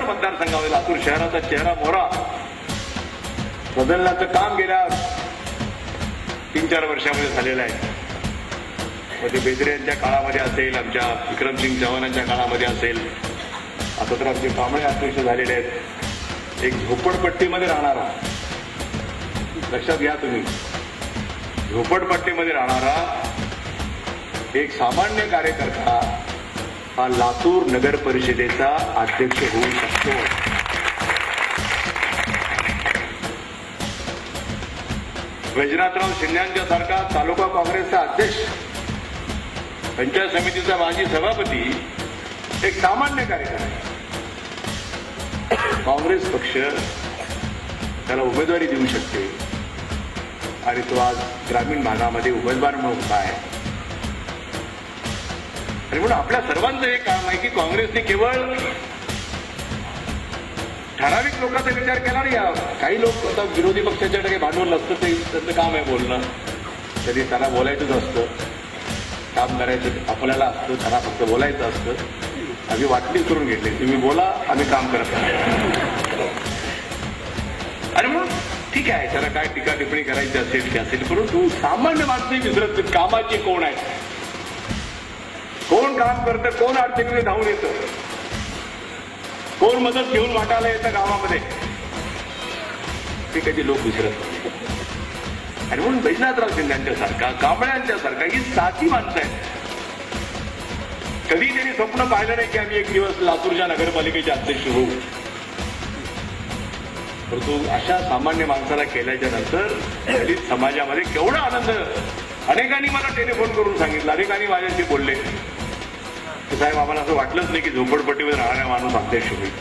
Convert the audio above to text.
मतदारसंघामध्ये लातूर शहराचा चेहरा मोहरा बदलण्याचं काम गेल्या 3-4 वर्षामध्ये झालेलं आहे. मग ते बेदरे यांच्या काळामध्ये असेल, आमच्या विक्रमसिंग चव्हाणांच्या काळामध्ये असेल, आता तर आमचे कांबळे अध्यक्ष झालेले आहेत. एक झोपडपट्टीमध्ये राहणारा, लक्षात घ्या तुम्ही, झोपडपट्टीमध्ये राहणारा एक सामान्य कार्यकर्ता हा लातूर नगर परिषदेचा अध्यक्ष होऊ शकतो. वैजनाथराव शिंदेच्या सारखा तालुका काँग्रेसचा अध्यक्ष, पंचायत समितीचा माजी सभापती, एक सामान्य कार्यकर्ता. काँग्रेस पक्ष त्याला उमेदवारी देऊ शकते आणि तो आज ग्रामीण भागामध्ये उमेदवार म्हणून उभा आहे. आणि म्हणून आपल्या सर्वांचं हे काम आहे की काँग्रेसने केवळ ठराविक लोकांचा विचार केला नाही. काही लोक आता विरोधी पक्षाच्या काही भांडवल नसतं, ते त्यांचं काम आहे बोलणं, तरी त्यांना बोलायचंच असतं, काम करायचं आपल्याला असतं, त्यांना फक्त बोलायचं असतं. आम्ही वाटणी करून घेतली, तुम्ही बोला, आम्ही काम करत नाही. आणि म्हणून ठीक आहे, त्याला काय टीका टिप्पणी करायची असेल की असेल, परंतु सामान्य माणसं विसरत कामाची कोण आहे, कोण काम करतं, कोण अडचणीने धावून येतं, कोण मदत घेऊन वाटायला येतं गावामध्ये, ते कधी लोक विसरत नाही. आणि म्हणून वैजनाथराव शिंदेसारखा, कांबळ्यांच्या सारखा ही साधी माणसं आहेत. कधी त्यांनी स्वप्न पाहिलं नाही की आम्ही एक दिवस लातूरच्या नगरपालिकेचे अध्यक्ष होऊ. परंतु अशा सामान्य माणसाला केल्याच्या नंतर दलित समाजामध्ये केवढा आनंद. अनेकांनी मला टेलिफोन करून सांगितलं, अनेकांनी माझ्याशी बोलले की साहेब आम्हाला असं वाटलंच नाही की झोपडपट्टीवर राहणारा माणूस अध्यक्ष होईल.